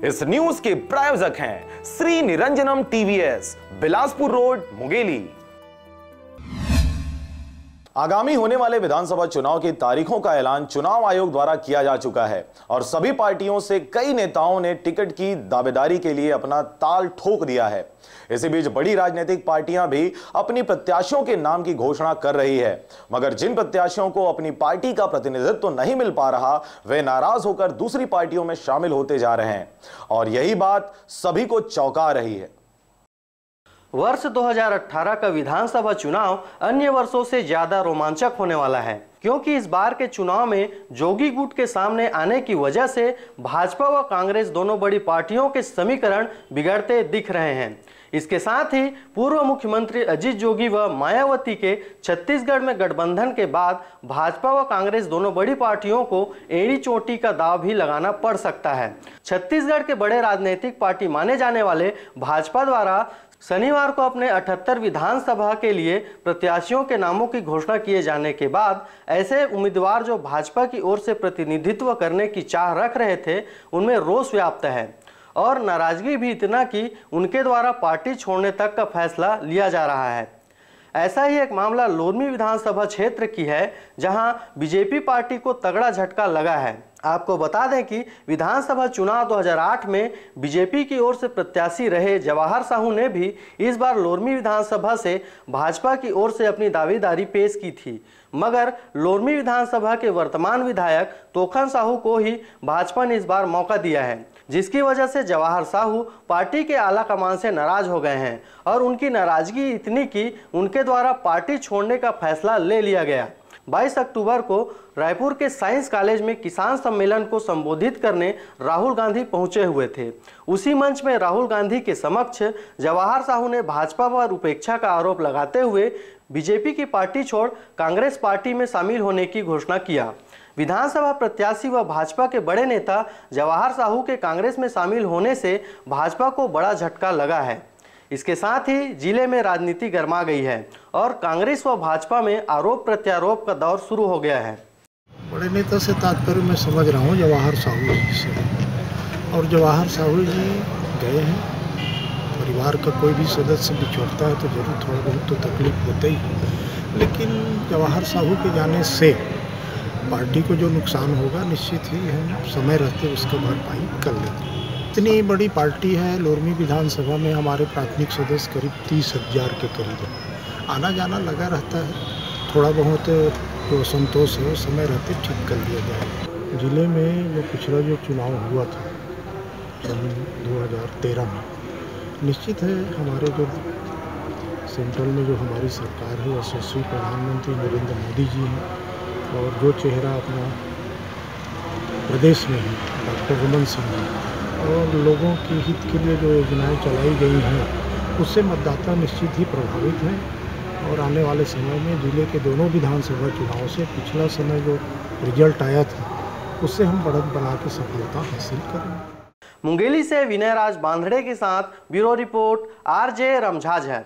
इस न्यूज के प्रायोजक हैं श्री निरंजनम टीवीएस, बिलासपुर रोड, मुंगेली। आगामी होने वाले विधानसभा चुनाव की तारीखों का ऐलान चुनाव आयोग द्वारा किया जा चुका है और सभी पार्टियों से कई नेताओं ने टिकट की दावेदारी के लिए अपना ताल ठोक दिया है। इसी बीच बड़ी राजनीतिक पार्टियां भी अपनी प्रत्याशियों के नाम की घोषणा कर रही है, मगर जिन प्रत्याशियों को अपनी पार्टी का प्रतिनिधित्व तो नहीं मिल पा रहा, वे नाराज होकर दूसरी पार्टियों में शामिल होते जा रहे हैं और यही बात सभी को चौंका रही है। वर्ष 2018 का विधानसभा चुनाव अन्य वर्षों से ज्यादा रोमांचक होने वाला है, क्योंकि इस बार के चुनाव में जोगी गुट के सामने आने की वजह से भाजपा व कांग्रेस दोनों बड़ी पार्टियों के समीकरण बिगड़ते दिख रहे हैं। इसके साथ ही पूर्व मुख्यमंत्री अजीत जोगी व मायावती के छत्तीसगढ़ में गठबंधन के बाद भाजपा व कांग्रेस दोनों बड़ी पार्टियों को एड़ी चोटी का दांव भी लगाना पड़ सकता है। छत्तीसगढ़ के बड़े राजनीतिक पार्टी माने जाने वाले भाजपा द्वारा शनिवार को अपने 78 विधानसभा के लिए प्रत्याशियों के नामों की घोषणा किए जाने के बाद ऐसे उम्मीदवार जो भाजपा की ओर से प्रतिनिधित्व करने की चाह रख रहे थे, उनमें रोष व्याप्त है और नाराजगी भी इतना कि उनके द्वारा पार्टी छोड़ने तक का फैसला लिया जा रहा है। ऐसा ही एक मामला लोरमी विधानसभा क्षेत्र की है, जहां बीजेपी पार्टी को तगड़ा झटका लगा है। आपको बता दें कि विधानसभा चुनाव 2008 में बीजेपी की ओर से प्रत्याशी रहे जवाहर साहू ने भी इस बार लोरमी विधानसभा से भाजपा की ओर से अपनी दावेदारी पेश की थी, मगर लोरमी विधानसभा के वर्तमान विधायक तोखन साहू को ही भाजपा ने इस बार मौका दिया है, जिसकी वजह से जवाहर साहू पार्टी के आला कमान से नाराज हो गए हैं और उनकी नाराजगी इतनी कि उनके द्वारा पार्टी छोड़ने का फैसला ले लिया गया। 22 अक्टूबर को रायपुर के साइंस कॉलेज में किसान सम्मेलन को संबोधित करने राहुल गांधी पहुंचे हुए थे। उसी मंच में राहुल गांधी के समक्ष जवाहर साहू ने भाजपा पर उपेक्षा का आरोप लगाते हुए बीजेपी की पार्टी छोड़ कांग्रेस पार्टी में शामिल होने की घोषणा किया। विधानसभा प्रत्याशी व भाजपा के बड़े नेता जवाहर साहू के कांग्रेस में शामिल होने से भाजपा को बड़ा झटका लगा है। इसके साथ ही जिले में राजनीति गर्मा गई है और कांग्रेस व भाजपा में आरोप प्रत्यारोप का दौर शुरू हो गया है। बड़े नेता से तात्पर्य मैं समझ रहा हूँ जवाहर साहू जी से, और जवाहर साहू जी गए हैं। परिवार का कोई भी सदस्य बिछड़ता है तो जरूर थोड़ा बहुत तो तकलीफ होता ही है, लेकिन जवाहर साहू के जाने से पार्टी को जो नुकसान होगा निश्चित ही हम समय रहते उसका भरपाई कर लेंगे। इतनी बड़ी पार्टी है, लोरमी विधानसभा में हमारे प्राथमिक सदस्य करीब 30,000 के करीब है। आना जाना लगा रहता है, थोड़ा बहुत जो संतोष है वो समय रहते ठीक कर लिया जाए। जिले में जो पिछड़ा जो चुनाव हुआ था सन 2013 में, निश्चित है हमारे जो सेंट्रल में जो हमारी सरकार है, यशस्वी प्रधानमंत्री नरेंद्र मोदी जी हैं और जो चेहरा अपना प्रदेश में है डॉक्टर रमन सिंह जी, और लोगों की हित के लिए जो योजनाएं चलाई गई हैं उससे मतदाता निश्चित ही प्रभावित हैं और आने वाले समय में जिले के दोनों विधानसभा चुनाव से पिछला समय जो रिजल्ट आया था उससे हम बढ़त बना के सफलता हासिल करेंगे। मुंगेली से विनय राज बांधड़े के साथ ब्यूरो रिपोर्ट RJ रमझाझर।